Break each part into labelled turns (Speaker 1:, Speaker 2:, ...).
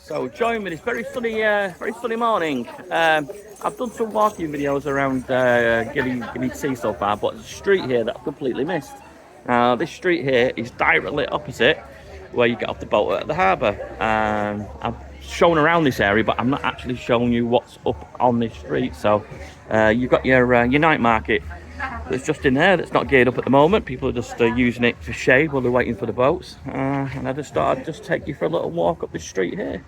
Speaker 1: So join me this very sunny morning. I've done some walking videos around Gili-T so far, but there's a street here that I've completely missed. Now this street here is directly opposite where you get off the boat at the harbour. I've shown around this area, but I'm not actually showing you what's up on this street. So you've got your night market that's just in there, that's not geared up at the moment. People are just using it for shade while they're waiting for the boats. And I just thought I'd just take you for a little walk up the street here.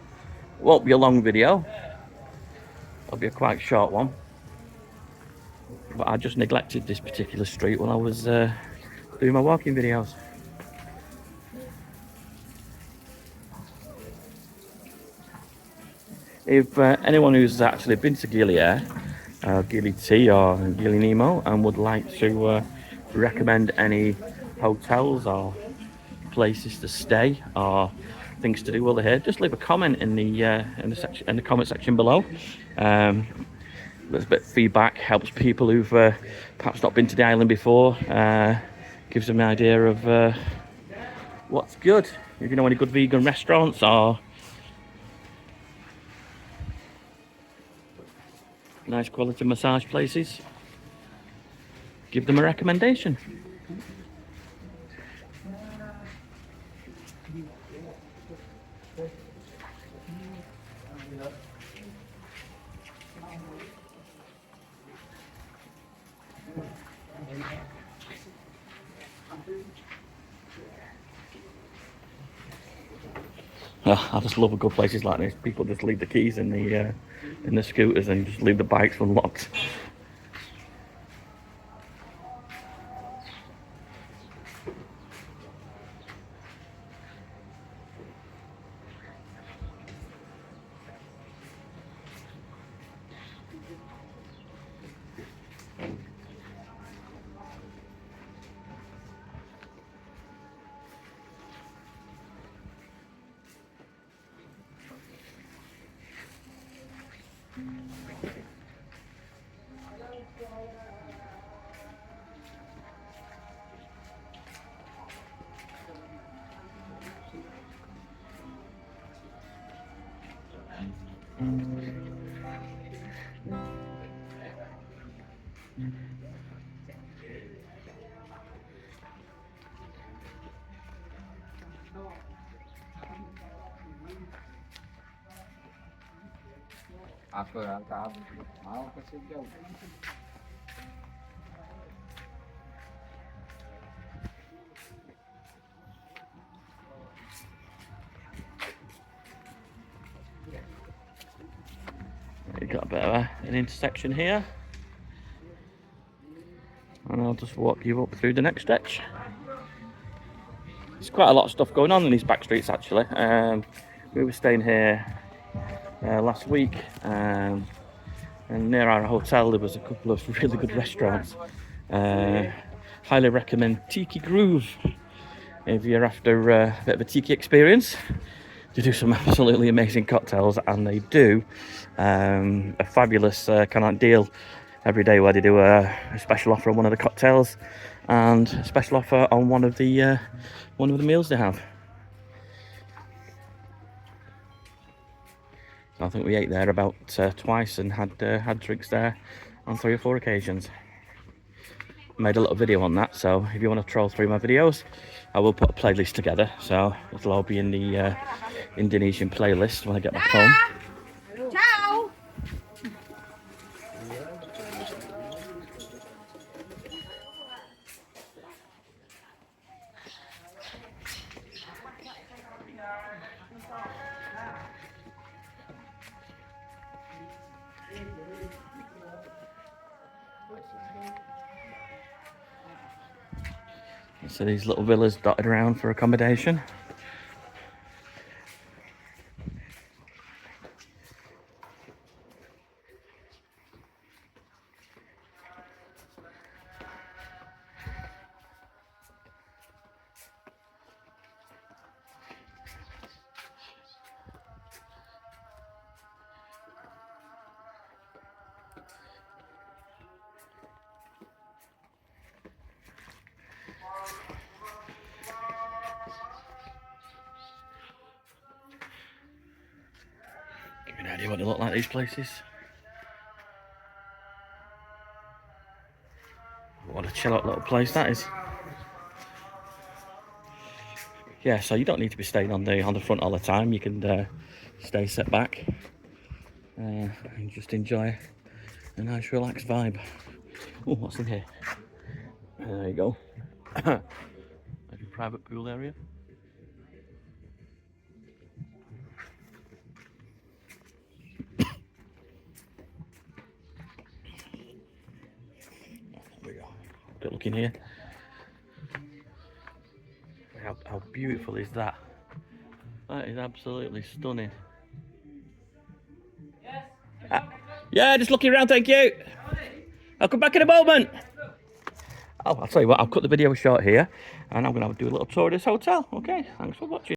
Speaker 1: It won't be a long video, it'll be a quite short one. But I just neglected this particular street when I was doing my walking videos. If anyone who's actually been to Gili-T or Gili Nemo and would like to recommend any hotels or places to stay or things to do while they're here, just leave a comment in the comment section below. There's a bit of feedback, helps people who've perhaps not been to the island before, gives them an idea of what's good. If you know any good vegan restaurants or nice quality massage places, give them a recommendation. I just love good places like this. People just leave the keys in the scooters and just leave the bikes unlocked.
Speaker 2: Mau ke sejauh.
Speaker 1: You've got a bit of an intersection here, and I'll just walk you up through the next stretch. There's quite a lot of stuff going on in these back streets actually. We were staying here last week, and near our hotel there was a couple of really good restaurants. Highly recommend Tiki Groove if you're after a bit of a tiki experience. They do some absolutely amazing cocktails, and they do a fabulous kind of deal every day where they do a special offer on one of the cocktails and a special offer on one of the meals they have. So I think we ate there about twice and had drinks there on 3 or 4 occasions. Made a little video on that, so if you want to troll through my videos, I will put a playlist together, so it'll all be in the Indonesian playlist when I get back home.
Speaker 3: Ciao.
Speaker 1: So these little villas dotted around for accommodation. Any idea what they look like, these places? What a chill out little place that is. Yeah, so you don't need to be staying on the front all the time. You can stay set back and just enjoy a nice relaxed vibe. Oh, what's in here? There you go. A private pool area. There we go. Good looking here. How beautiful is that? That is absolutely stunning. Yeah, just looking around, thank you. I'll come back in a moment. Oh, I'll tell you what, I'll cut the video short here and I'm going to do a little tour of this hotel. Okay, thanks for watching.